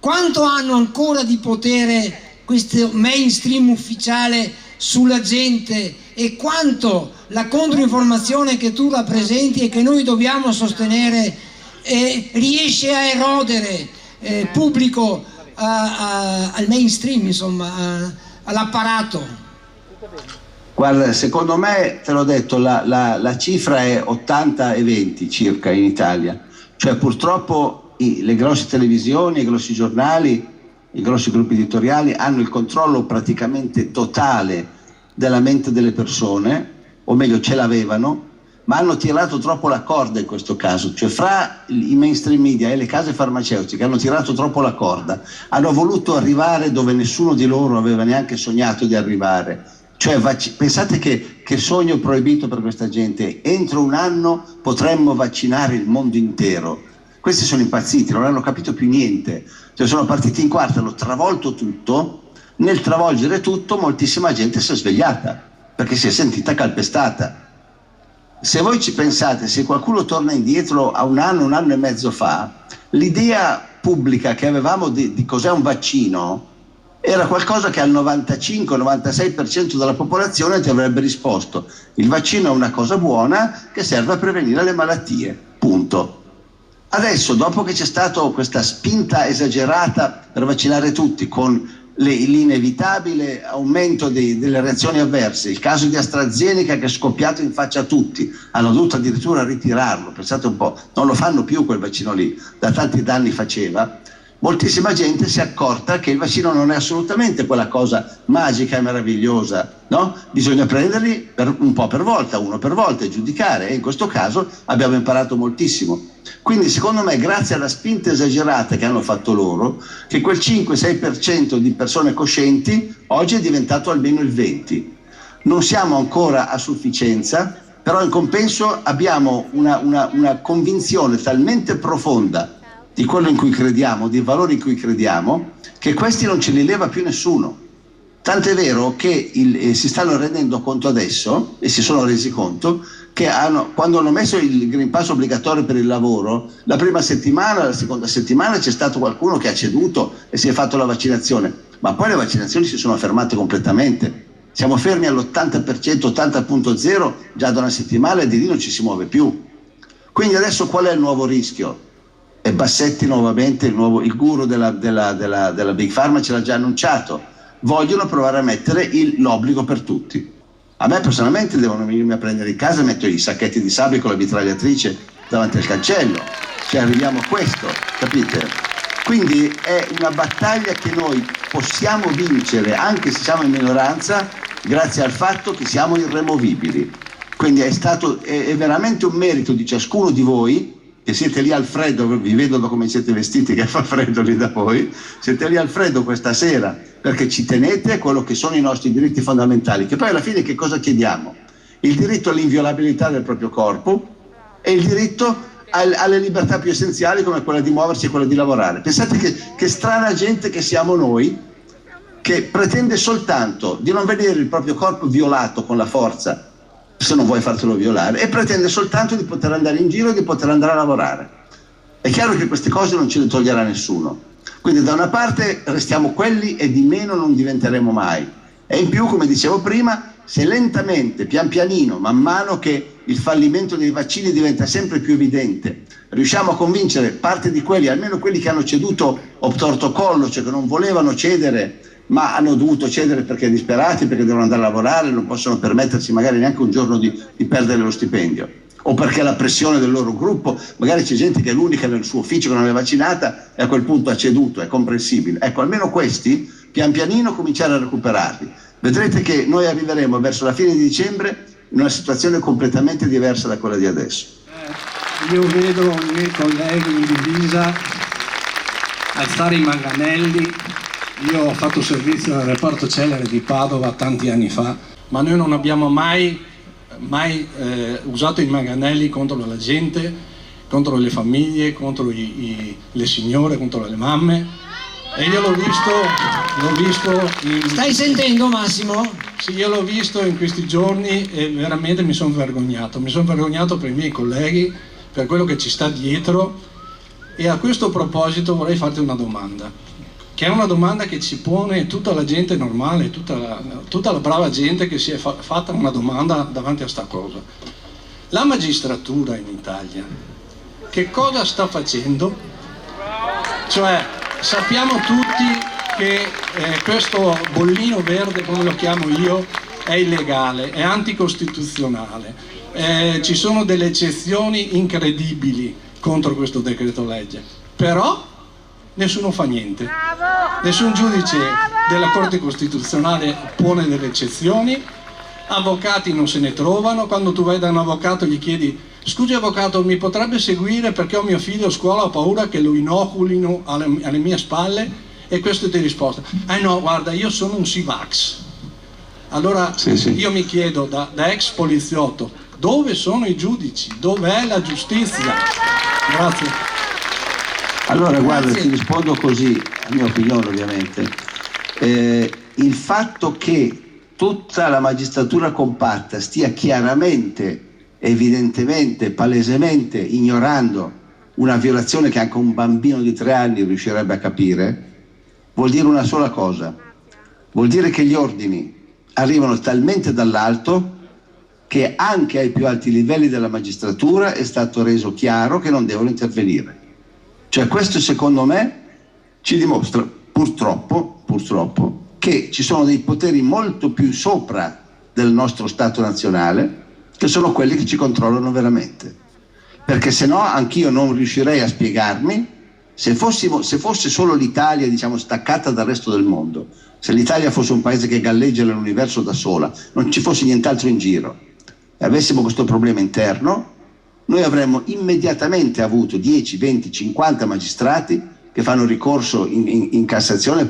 Quanto hanno ancora di potere questo mainstream ufficiale sulla gente e quanto la controinformazione che tu rappresenti e che noi dobbiamo sostenere riesce a erodere pubblico al mainstream, insomma, all'apparato? Guarda, secondo me, te l'ho detto, la cifra è 80 e 20 circa in Italia, cioè purtroppo le grosse televisioni, i grossi giornali, i grossi gruppi editoriali hanno il controllo praticamente totale della mente delle persone, o meglio ce l'avevano, ma hanno tirato troppo la corda in questo caso, cioè fra i mainstream media e le case farmaceutiche hanno tirato troppo la corda, hanno voluto arrivare dove nessuno di loro aveva neanche sognato di arrivare. Cioè, pensate che sogno proibito per questa gente, entro un anno potremmo vaccinare il mondo intero. Questi sono impazziti, non hanno capito più niente, cioè sono partiti in quarta, hanno travolto tutto, nel travolgere tutto moltissima gente si è svegliata, perché si è sentita calpestata. Se voi ci pensate, se qualcuno torna indietro a un anno e mezzo fa, l'idea pubblica che avevamo di cos'è un vaccino era qualcosa che al 95-96% della popolazione ti avrebbe risposto: il vaccino è una cosa buona che serve a prevenire le malattie, punto. Adesso, dopo che c'è stata questa spinta esagerata per vaccinare tutti, con l'inevitabile aumento delle reazioni avverse, il caso di AstraZeneca che è scoppiato in faccia a tutti, hanno dovuto addirittura ritirarlo, pensate un po', non lo fanno più quel vaccino lì, da tanti danni faceva. Moltissima gente si è accorta che il vaccino non è assolutamente quella cosa magica e meravigliosa, no? Bisogna prenderli un po' per volta, uno per volta, e giudicare, e in questo caso abbiamo imparato moltissimo. Quindi secondo me, grazie alla spinta esagerata che hanno fatto loro, che quel 5-6% di persone coscienti oggi è diventato almeno il 20%. Non siamo ancora a sufficienza, però in compenso abbiamo una convinzione talmente profonda di quello in cui crediamo, dei valori in cui crediamo, che questi non ce li leva più nessuno. Tant'è vero che si stanno rendendo conto adesso, e si sono resi conto, che quando hanno messo il Green Pass obbligatorio per il lavoro, la prima settimana, la seconda settimana c'è stato qualcuno che ha ceduto e si è fatto la vaccinazione, ma poi le vaccinazioni si sono fermate completamente. Siamo fermi all'80%, 80.0 già da una settimana, e di lì non ci si muove più. Quindi adesso qual è il nuovo rischio? E Bassetti nuovamente, il guru della Big Pharma, ce l'ha già annunciato. Vogliono provare a mettere l'obbligo per tutti. A me personalmente devono venirmi a prendere in casa e metto i sacchetti di sabbia con la mitragliatrice davanti al cancello. Cioè arriviamo a questo, capite? Quindi è una battaglia che noi possiamo vincere, anche se siamo in minoranza, grazie al fatto che siamo irremovibili. Quindi è veramente un merito di ciascuno di voi, che siete lì al freddo, vi vedo da come siete vestiti che fa freddo lì da voi, siete lì al freddo questa sera perché ci tenete a quello che sono i nostri diritti fondamentali, che poi alla fine che cosa chiediamo? Il diritto all'inviolabilità del proprio corpo e il diritto alle libertà più essenziali, come quella di muoversi e quella di lavorare. Pensate che strana gente che siamo noi, che pretende soltanto di non vedere il proprio corpo violato con la forza, se non vuoi fartelo violare, e pretende soltanto di poter andare in giro e di poter andare a lavorare. È chiaro che queste cose non ce le toglierà nessuno. Quindi da una parte restiamo quelli e di meno non diventeremo mai. E in più, come dicevo prima, se lentamente, pian pianino, man mano che il fallimento dei vaccini diventa sempre più evidente, riusciamo a convincere parte di quelli, almeno quelli che hanno ceduto obtorto collo, cioè che non volevano cedere, ma hanno dovuto cedere perché disperati, perché devono andare a lavorare, non possono permettersi magari neanche un giorno di perdere lo stipendio, o perché la pressione del loro gruppo, magari c'è gente che è l'unica nel suo ufficio che non è vaccinata e a quel punto ha ceduto, è comprensibile. Ecco, almeno questi, pian pianino cominciare a recuperarli. Vedrete che noi arriveremo verso la fine di dicembre in una situazione completamente diversa da quella di adesso. Io vedo i miei colleghi in divisa alzare i manganelli. Io ho fatto servizio nel reparto Celere di Padova tanti anni fa, ma noi non abbiamo mai usato i manganelli contro la gente, contro le famiglie, contro le signore, contro le mamme. E io l'ho visto Stai sentendo, Massimo? Sì, io l'ho visto in questi giorni e veramente mi sono vergognato per i miei colleghi, per quello che ci sta dietro. E a questo proposito vorrei farti una domanda. che è una domanda che ci pone tutta la gente normale, tutta la brava gente che si è fatta una domanda davanti a sta cosa. La magistratura in Italia che cosa sta facendo? Cioè, sappiamo tutti che questo bollino verde, come lo chiamo io, è illegale, è anticostituzionale. Ci sono delle eccezioni incredibili contro questo decreto legge, però nessuno fa niente. Nessun giudice della Corte Costituzionale pone delle eccezioni, avvocati non se ne trovano. Quando tu vai da un avvocato gli chiedi: scusi avvocato, mi potrebbe seguire perché ho mio figlio a scuola, ho paura che lo inoculino alle mie spalle, e questo ti risposta: no, guarda, io sono un Sivax. Allora io mi chiedo, da ex poliziotto, dove sono i giudici? Dov'è la giustizia? Grazie. Allora guarda, ti rispondo così, a mia opinione ovviamente. Il fatto che tutta la magistratura compatta stia chiaramente, evidentemente, palesemente ignorando una violazione che anche un bambino di 3 anni riuscirebbe a capire, vuol dire una sola cosa: vuol dire che gli ordini arrivano talmente dall'alto che anche ai più alti livelli della magistratura è stato reso chiaro che non devono intervenire. Cioè questo, secondo me, ci dimostra purtroppo che ci sono dei poteri molto più sopra del nostro Stato nazionale, che sono quelli che ci controllano veramente. Perché se no anch'io non riuscirei a spiegarmi, se fosse solo l'Italia, diciamo, staccata dal resto del mondo, se l'Italia fosse un paese che galleggia nell'universo da sola, non ci fosse nient'altro in giro, e avessimo questo problema interno, noi avremmo immediatamente avuto 10, 20, 50 magistrati che fanno ricorso in Cassazione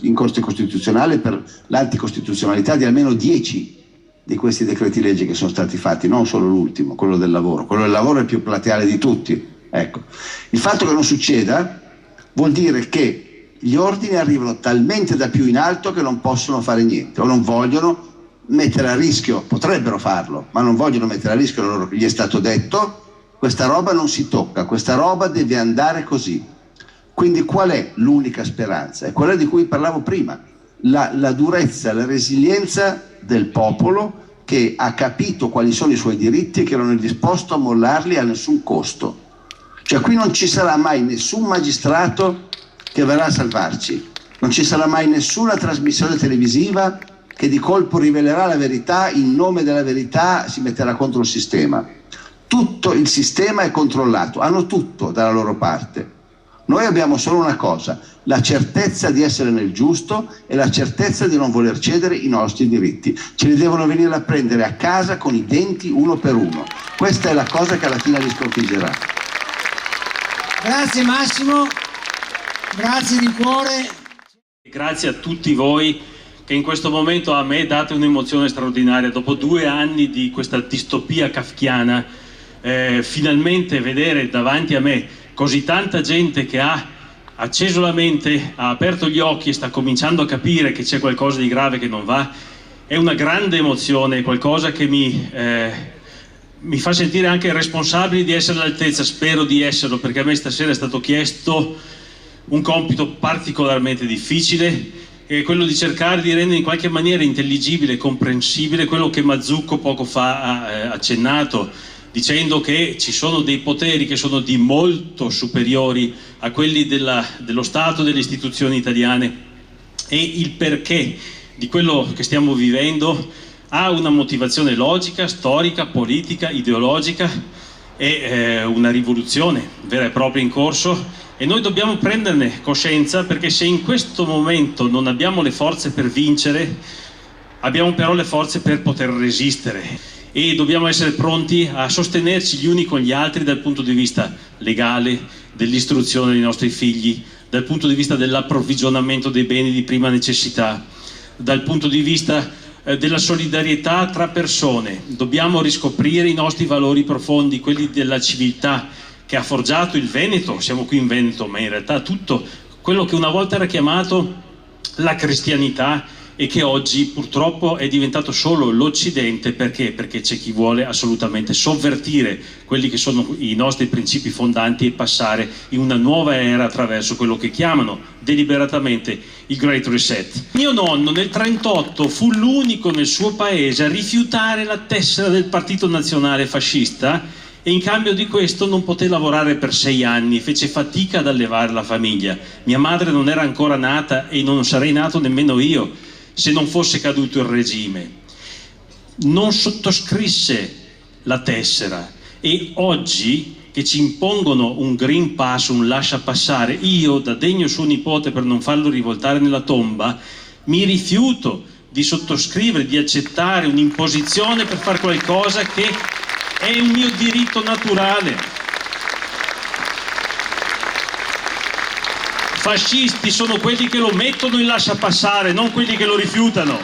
in Corte Costituzionale per l'anticostituzionalità di almeno 10 di questi decreti legge che sono stati fatti, non solo l'ultimo, quello del lavoro. Quello del lavoro è il più plateale di tutti. Ecco. Il fatto che non succeda vuol dire che gli ordini arrivano talmente da più in alto che non possono fare niente, o non vogliono mettere a rischio, potrebbero farlo, ma non vogliono mettere a rischio loro. Gli è stato detto: questa roba non si tocca, questa roba deve andare così. Quindi qual è l'unica speranza? È quella di cui parlavo prima, la durezza, la resilienza del popolo che ha capito quali sono i suoi diritti e che non è disposto a mollarli a nessun costo. Cioè qui non ci sarà mai nessun magistrato che verrà a salvarci, non ci sarà mai nessuna trasmissione televisiva che di colpo rivelerà la verità, in nome della verità si metterà contro il sistema. Tutto il sistema è controllato, hanno tutto dalla loro parte. Noi abbiamo solo una cosa: la certezza di essere nel giusto e la certezza di non voler cedere i nostri diritti. Ce li devono venire a prendere a casa con i denti uno per uno. Questa è la cosa che alla fine li sconfiggerà. Grazie Massimo, grazie di cuore. Grazie a tutti voi che in questo momento a me date un'emozione straordinaria. Dopo 2 anni di questa distopia kafkiana, finalmente vedere davanti a me così tanta gente che ha acceso la mente, ha aperto gli occhi e sta cominciando a capire che c'è qualcosa di grave che non va, è una grande emozione, qualcosa che mi fa sentire anche responsabile di essere all'altezza. Spero di esserlo, perché a me stasera è stato chiesto un compito particolarmente difficile, è quello di cercare di rendere in qualche maniera intelligibile e comprensibile quello che Mazzucco poco fa ha accennato, dicendo che ci sono dei poteri che sono di molto superiori a quelli dello Stato, delle istituzioni italiane, e il perché di quello che stiamo vivendo ha una motivazione logica, storica, politica, ideologica, e una rivoluzione vera e propria in corso, e noi dobbiamo prenderne coscienza, perché se in questo momento non abbiamo le forze per vincere, abbiamo però le forze per poter resistere, e dobbiamo essere pronti a sostenerci gli uni con gli altri dal punto di vista legale, dell'istruzione dei nostri figli, dal punto di vista dell'approvvigionamento dei beni di prima necessità, dal punto di vista della solidarietà tra persone. Dobbiamo riscoprire i nostri valori profondi, quelli della civiltà che ha forgiato il Veneto. Siamo qui in Veneto, ma in realtà tutto quello che una volta era chiamato la cristianità e che oggi purtroppo è diventato solo l'Occidente. Perché? Perché c'è chi vuole assolutamente sovvertire quelli che sono i nostri principi fondanti e passare in una nuova era attraverso quello che chiamano deliberatamente il Great Reset. Mio nonno nel 1938 fu l'unico nel suo paese a rifiutare la tessera del Partito Nazionale Fascista e in cambio di questo non poté lavorare per 6 anni, fece fatica ad allevare la famiglia. Mia madre non era ancora nata e non sarei nato nemmeno io se non fosse caduto il regime. Non sottoscrisse la tessera e oggi che ci impongono un Green Pass, un lascia passare, io da degno suo nipote, per non farlo rivoltare nella tomba, mi rifiuto di sottoscrivere, di accettare un'imposizione per fare qualcosa che è il mio diritto naturale. Fascisti sono quelli che lo mettono in lascia passare, non quelli che lo rifiutano.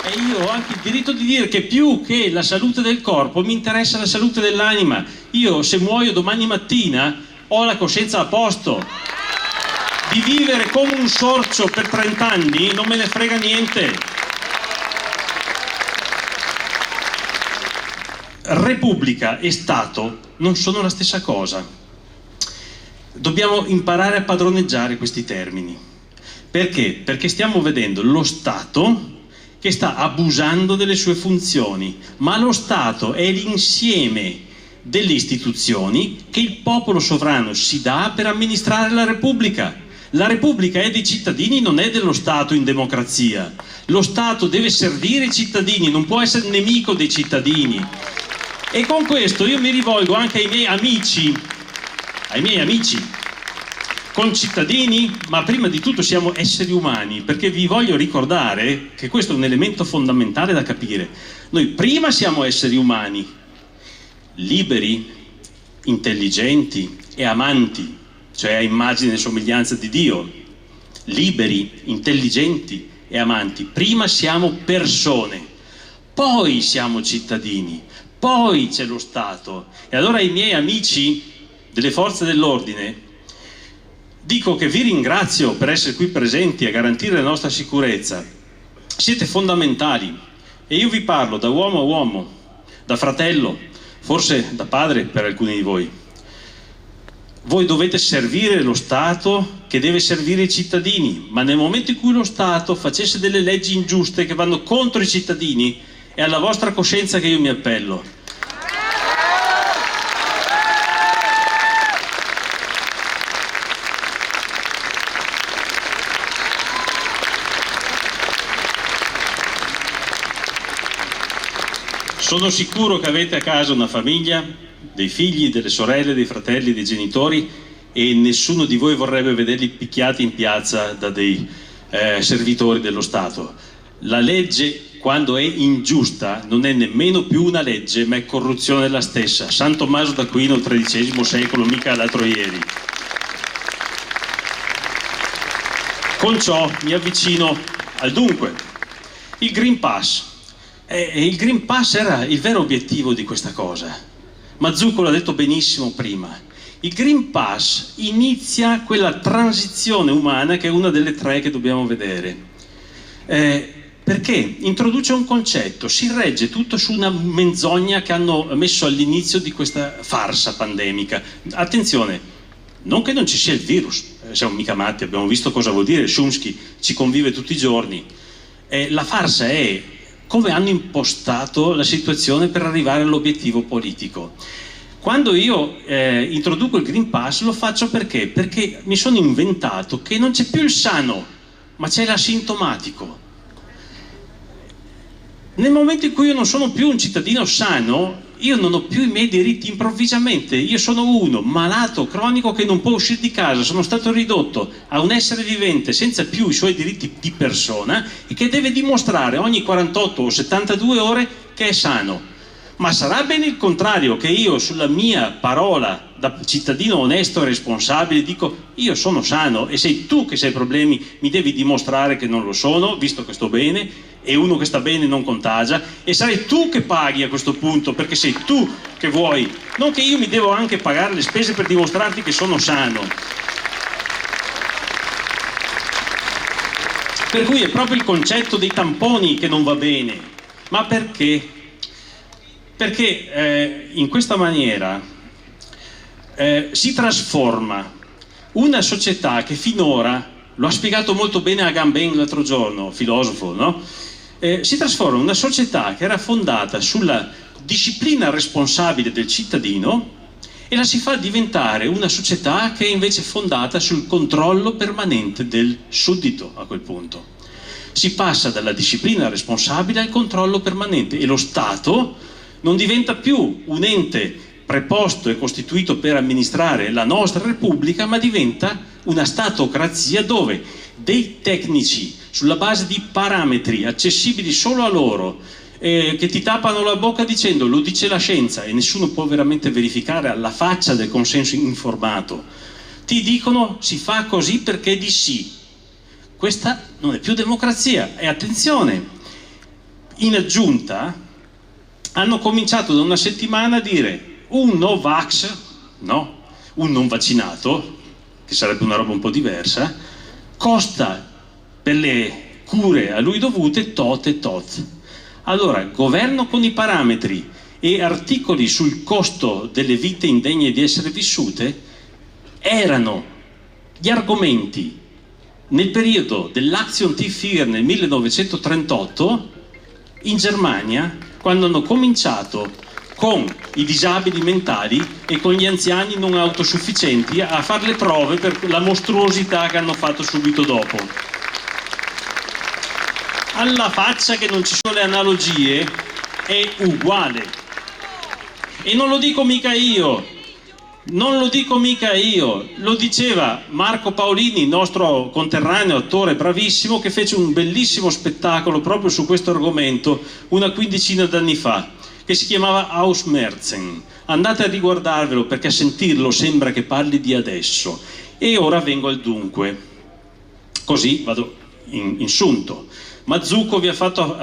E io ho anche il diritto di dire che più che la salute del corpo mi interessa la salute dell'anima. Io se muoio domani mattina ho la coscienza a posto. Di vivere come un sorcio per 30 anni non me ne frega niente. Repubblica e Stato non sono la stessa cosa. Dobbiamo imparare a padroneggiare questi termini. Perché? Perché stiamo vedendo lo Stato che sta abusando delle sue funzioni, ma lo Stato è l'insieme delle istituzioni che il popolo sovrano si dà per amministrare la Repubblica. La Repubblica è dei cittadini, non è dello Stato in democrazia. Lo Stato deve servire i cittadini, non può essere nemico dei cittadini. E con questo io mi rivolgo anche ai miei amici, concittadini, ma prima di tutto siamo esseri umani, perché vi voglio ricordare che questo è un elemento fondamentale da capire. Noi prima siamo esseri umani, liberi, intelligenti e amanti, cioè a immagine e somiglianza di Dio, liberi, intelligenti e amanti. Prima siamo persone, poi siamo cittadini, poi c'è lo Stato. E allora ai miei amici delle forze dell'ordine dico che vi ringrazio per essere qui presenti a garantire la nostra sicurezza. Siete fondamentali e io vi parlo da uomo a uomo, da fratello, forse da padre per alcuni di voi. Voi dovete servire lo Stato che deve servire i cittadini, ma nel momento in cui lo Stato facesse delle leggi ingiuste che vanno contro i cittadini, è alla vostra coscienza che io mi appello. Sono sicuro che avete a casa una famiglia, dei figli, delle sorelle, dei fratelli, dei genitori e nessuno di voi vorrebbe vederli picchiati in piazza da dei servitori dello Stato. La legge, quando è ingiusta, non è nemmeno più una legge, ma è corruzione la stessa. San Tommaso d'Aquino, XIII secolo, mica l'altro ieri. Con ciò mi avvicino al dunque. Il Green Pass. Il Green Pass era il vero obiettivo di questa cosa. Mazzucco l'ha detto benissimo prima. Il Green Pass inizia quella transizione umana che è una delle 3 che dobbiamo vedere. Perché introduce un concetto, si regge tutto su una menzogna che hanno messo all'inizio di questa farsa pandemica. Attenzione, non che non ci sia il virus, siamo mica matti, abbiamo visto cosa vuol dire, Chomsky ci convive tutti i giorni. La farsa è come hanno impostato la situazione per arrivare all'obiettivo politico. Quando io introduco il Green Pass lo faccio perché? Perché mi sono inventato che non c'è più il sano, ma c'è l'asintomatico. Nel momento in cui io non sono più un cittadino sano, io non ho più i miei diritti improvvisamente, io sono uno malato, cronico, che non può uscire di casa, sono stato ridotto a un essere vivente senza più i suoi diritti di persona e che deve dimostrare ogni 48 o 72 ore che è sano. Ma sarà bene il contrario, che io sulla mia parola da cittadino onesto e responsabile dico io sono sano e sei tu che se hai problemi mi devi dimostrare che non lo sono, visto che sto bene, e uno che sta bene non contagia, e sarai tu che paghi a questo punto perché sei tu che vuoi, non che io mi devo anche pagare le spese per dimostrarti che sono sano. Per cui è proprio il concetto dei tamponi che non va bene. Ma perché? Perché in questa maniera si trasforma una società che finora, lo ha spiegato molto bene Agamben l'altro giorno, filosofo, no? Si trasforma in una società che era fondata sulla disciplina responsabile del cittadino e la si fa diventare una società che è invece fondata sul controllo permanente del suddito. A quel punto si passa dalla disciplina responsabile al controllo permanente e lo Stato non diventa più un ente preposto e costituito per amministrare la nostra Repubblica, ma diventa una statocrazia dove dei tecnici, sulla base di parametri accessibili solo a loro, che ti tappano la bocca dicendo lo dice la scienza e nessuno può veramente verificare alla faccia del consenso informato, ti dicono si fa così perché di sì. Questa non è più democrazia. E attenzione, in aggiunta hanno cominciato da una settimana a dire un no vax, no, un non vaccinato, che sarebbe una roba un po' diversa, costa per le cure a lui dovute tot e tot. Allora, governo con i parametri e articoli sul costo delle vite indegne di essere vissute erano gli argomenti nel periodo dell'Action T4 nel 1938 in Germania, quando hanno cominciato con i disabili mentali e con gli anziani non autosufficienti a fare le prove per la mostruosità che hanno fatto subito dopo. Alla faccia che non ci sono le analogie, è uguale. E non lo dico mica io, lo diceva Marco Paolini, nostro conterraneo, attore bravissimo, che fece un bellissimo spettacolo proprio su questo argomento una quindicina d'anni fa, che si chiamava Ausmerzen. Andate a riguardarvelo perché a sentirlo sembra che parli di adesso. E ora vengo al dunque, così vado in sunto. Mazzucco vi ha fatto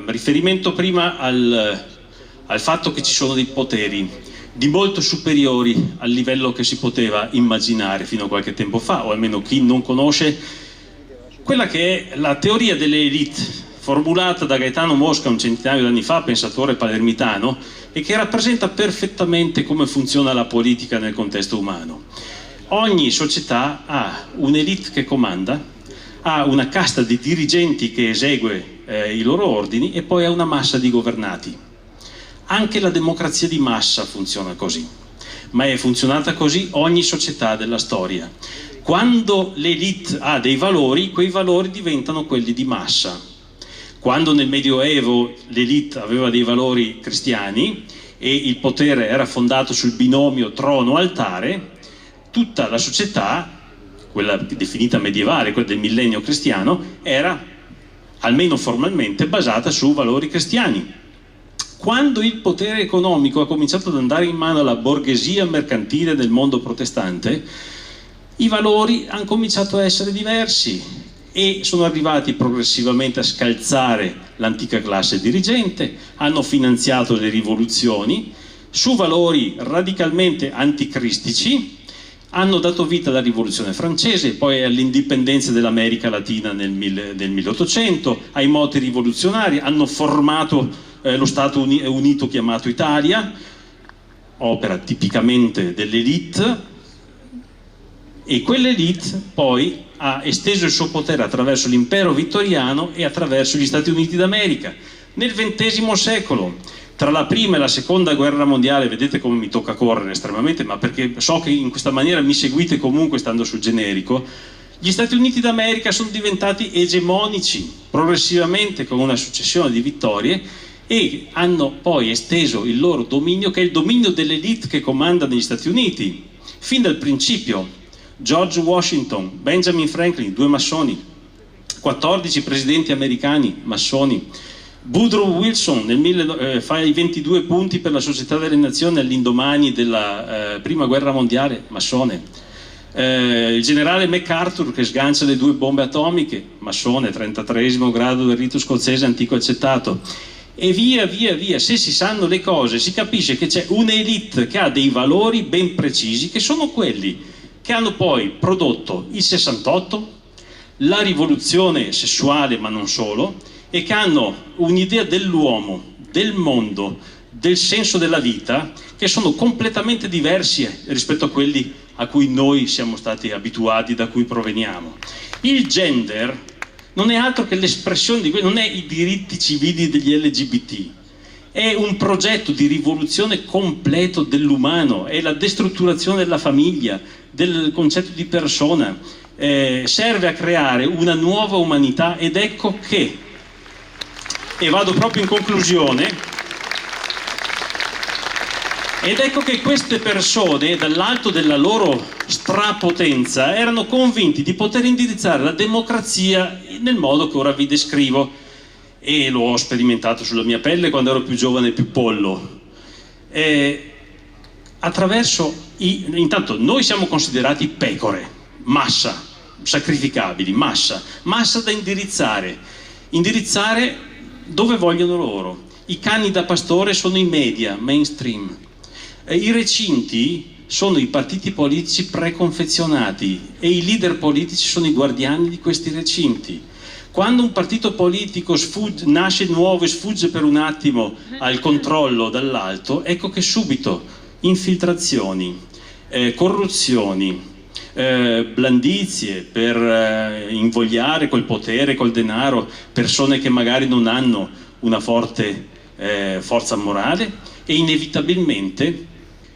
riferimento prima al fatto che ci sono dei poteri di molto superiori al livello che si poteva immaginare fino a qualche tempo fa, o almeno chi non conosce quella che è la teoria delle elite formulata da Gaetano Mosca un centinaio di anni fa, pensatore palermitano, e che rappresenta perfettamente come funziona la politica nel contesto umano. Ogni società ha un'elite che comanda, ha una casta di dirigenti che esegue i loro ordini e poi ha una massa di governati. Anche la democrazia di massa funziona così, ma è funzionata così ogni società della storia. Quando l'elite ha dei valori, quei valori diventano quelli di massa. Quando nel Medioevo l'elite aveva dei valori cristiani e il potere era fondato sul binomio trono-altare, tutta la società, quella definita medievale, quella del millennio cristiano, era almeno formalmente basata su valori cristiani. Quando il potere economico ha cominciato ad andare in mano alla borghesia mercantile del mondo protestante, i valori hanno cominciato a essere diversi e sono arrivati progressivamente a scalzare l'antica classe dirigente, hanno finanziato le rivoluzioni su valori radicalmente anticristici, hanno dato vita alla rivoluzione francese, poi all'indipendenza dell'America Latina nel 1800, ai moti rivoluzionari, hanno formato lo Stato Unito chiamato Italia, opera tipicamente dell'elite, e quell'elite poi ha esteso il suo potere attraverso l'impero vittoriano e attraverso gli Stati Uniti d'America. Nel XX secolo, tra la prima e la seconda guerra mondiale, vedete come mi tocca correre estremamente, ma perché so che in questa maniera mi seguite comunque stando sul generico, gli Stati Uniti d'America sono diventati egemonici progressivamente con una successione di vittorie e hanno poi esteso il loro dominio, che è il dominio dell'elite che comanda negli Stati Uniti. Fin dal principio, George Washington, Benjamin Franklin, due massoni, 14 presidenti americani, massoni, Woodrow Wilson fa i 22 punti per la Società delle Nazioni all'indomani della prima guerra mondiale, massone, il generale MacArthur che sgancia le 2 bombe atomiche, massone, 33esimo grado del rito scozzese antico accettato, e via via via. Se si sanno le cose si capisce che c'è un'elite che ha dei valori ben precisi, che sono quelli che hanno poi prodotto il 68, la rivoluzione sessuale, ma non solo, e che hanno un'idea dell'uomo, del mondo, del senso della vita, che sono completamente diversi rispetto a quelli a cui noi siamo stati abituati, da cui proveniamo. Il gender non è altro che l'espressione di quello, non è i diritti civili degli LGBT, è un progetto di rivoluzione completo dell'umano, è la destrutturazione della famiglia, del concetto di persona, serve a creare una nuova umanità, ed ecco che, e vado proprio in conclusione, ed ecco che queste persone, dall'alto della loro strapotenza, erano convinti di poter indirizzare la democrazia nel modo che ora vi descrivo, e lo ho sperimentato sulla mia pelle quando ero più giovane e più pollo. Intanto noi siamo considerati pecore, massa, sacrificabili, massa da indirizzare dove vogliono loro. I cani da pastore sono i media, mainstream. I recinti sono i partiti politici preconfezionati e i leader politici sono i guardiani di questi recinti. Quando un partito politico nasce nuovo e sfugge per un attimo al controllo dall'alto, ecco che subito infiltrazioni, corruzioni, blandizie per invogliare col potere, col denaro, persone che magari non hanno una forte forza morale, e inevitabilmente,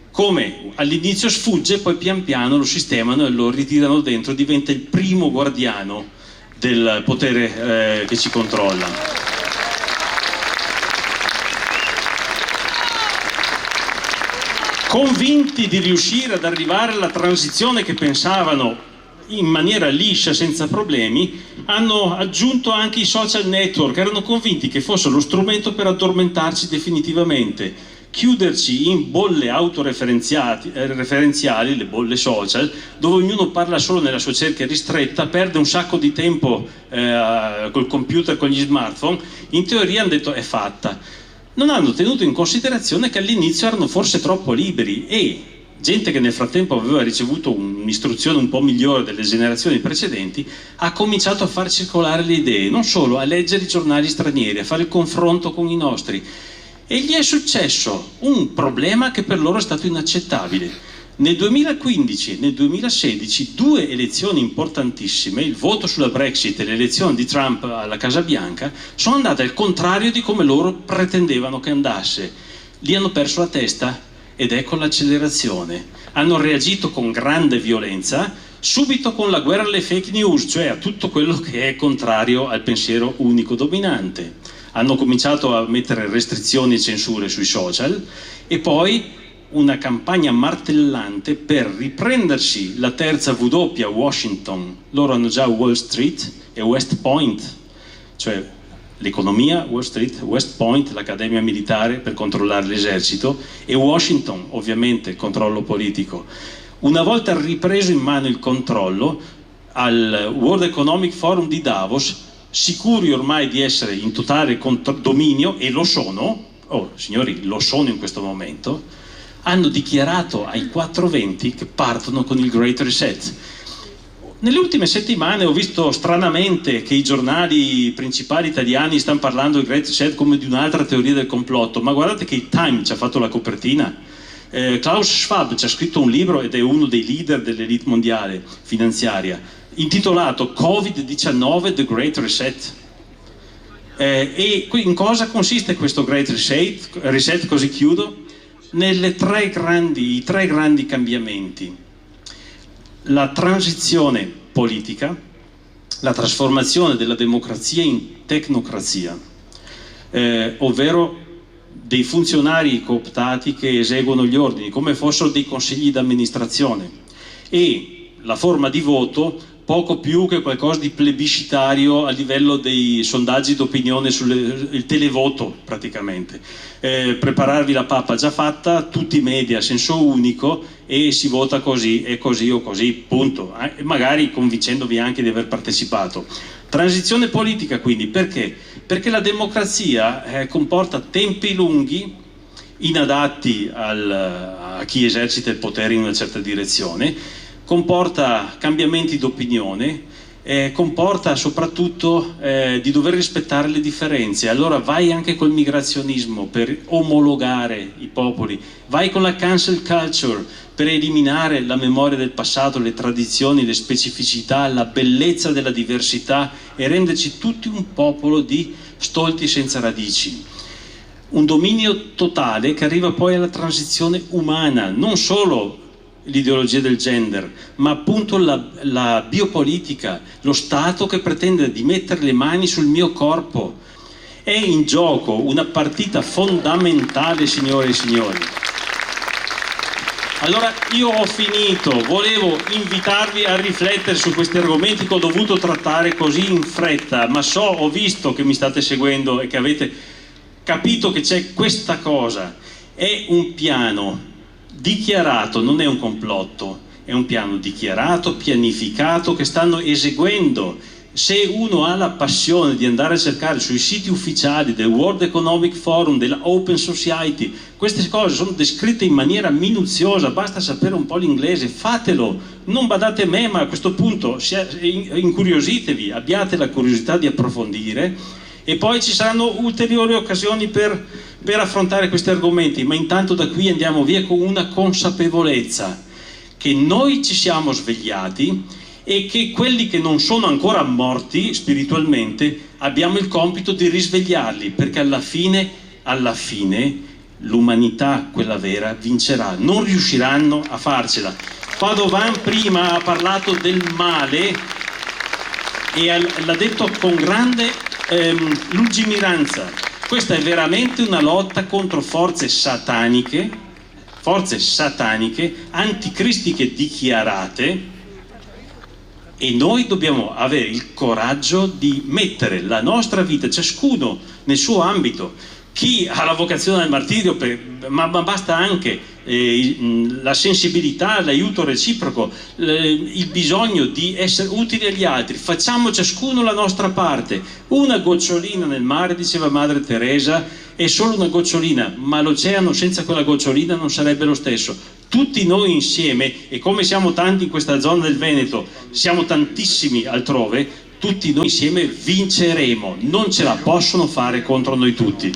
come all'inizio sfugge, poi pian piano lo sistemano e lo ritirano dentro, diventa il primo guardiano del potere che ci controlla. Convinti di riuscire ad arrivare alla transizione che pensavano in maniera liscia, senza problemi, hanno aggiunto anche i social network. Erano convinti che fosse lo strumento per addormentarci definitivamente, chiuderci in bolle autoreferenziali, le bolle social, dove ognuno parla solo nella sua cerchia ristretta, perde un sacco di tempo col computer, con gli smartphone. In teoria hanno detto è fatta. Non hanno tenuto in considerazione che all'inizio erano forse troppo liberi, e gente che nel frattempo aveva ricevuto un'istruzione un po' migliore delle generazioni precedenti ha cominciato a far circolare le idee, non solo, a leggere i giornali stranieri, a fare il confronto con i nostri. E gli è successo un problema che per loro è stato inaccettabile. Nel 2015 e nel 2016 due elezioni importantissime, il voto sulla Brexit e l'elezione di Trump alla Casa Bianca, sono andate al contrario di come loro pretendevano che andasse. Lì hanno perso la testa, ed ecco l'accelerazione. Hanno reagito con grande violenza, subito con la guerra alle fake news, cioè a tutto quello che è contrario al pensiero unico dominante. Hanno cominciato a mettere restrizioni e censure sui social, e poi una campagna martellante per riprendersi la terza W a Washington. Loro hanno già Wall Street e West Point, cioè l'economia, Wall Street, West Point, l'accademia militare per controllare l'esercito, e Washington, ovviamente, il controllo politico. Una volta ripreso in mano il controllo, al World Economic Forum di Davos, sicuri ormai di essere in totale dominio, e lo sono, signori, lo sono in questo momento, hanno dichiarato ai 420 che partono con il Great Reset. Nelle ultime settimane ho visto stranamente che i giornali principali italiani stanno parlando del Great Reset come di un'altra teoria del complotto, ma guardate che il Time ci ha fatto la copertina. Klaus Schwab ci ha scritto un libro, ed è uno dei leader dell'elite mondiale finanziaria, intitolato Covid-19 The Great Reset. E in cosa consiste questo Great Reset? Così chiudo. I tre grandi cambiamenti: la transizione politica, la trasformazione della democrazia in tecnocrazia, ovvero dei funzionari cooptati che eseguono gli ordini come fossero dei consigli d'amministrazione, e la forma di voto poco più che qualcosa di plebiscitario a livello dei sondaggi d'opinione sul televoto, praticamente. Prepararvi la pappa già fatta, tutti i media a senso unico, e si vota così e così o così, punto, magari convincendovi anche di aver partecipato. Transizione politica, quindi, perché? Perché la democrazia comporta tempi lunghi, inadatti a chi esercita il potere in una certa direzione, comporta cambiamenti d'opinione, comporta soprattutto di dover rispettare le differenze. Allora vai anche col migrazionismo per omologare i popoli, vai con la cancel culture per eliminare la memoria del passato, le tradizioni, le specificità, la bellezza della diversità e renderci tutti un popolo di stolti senza radici. Un dominio totale che arriva poi alla transizione umana, non solo l'ideologia del gender, ma appunto la biopolitica, lo Stato che pretende di mettere le mani sul mio corpo. È in gioco una partita fondamentale, signore e signori. Allora io ho finito, volevo invitarvi a riflettere su questi argomenti che ho dovuto trattare così in fretta, ma ho visto che mi state seguendo e che avete capito che c'è questa cosa. È un piano dichiarato, non è un complotto, è un piano dichiarato, pianificato, che stanno eseguendo. Se uno ha la passione di andare a cercare sui siti ufficiali del World Economic Forum, della Open Society, queste cose sono descritte in maniera minuziosa, basta sapere un po' l'inglese, fatelo, non badate a me, ma a questo punto incuriositevi, abbiate la curiosità di approfondire e poi ci saranno ulteriori occasioni per affrontare questi argomenti, ma intanto da qui andiamo via con una consapevolezza che noi ci siamo svegliati e che quelli che non sono ancora morti spiritualmente abbiamo il compito di risvegliarli, perché alla fine l'umanità, quella vera, vincerà. Non riusciranno a farcela. Padovan prima ha parlato del male e l'ha detto con grande lungimiranza. Questa è veramente una lotta contro forze sataniche, anticristiche dichiarate, e noi dobbiamo avere il coraggio di mettere la nostra vita, ciascuno nel suo ambito. Chi ha la vocazione al martirio, ma basta anche la sensibilità, l'aiuto reciproco, il bisogno di essere utili agli altri. Facciamo ciascuno la nostra parte. Una gocciolina nel mare, diceva Madre Teresa, è solo una gocciolina, ma l'oceano senza quella gocciolina non sarebbe lo stesso. Tutti noi insieme, e come siamo tanti in questa zona del Veneto, siamo tantissimi altrove, tutti noi insieme vinceremo. Non ce la possono fare contro noi tutti.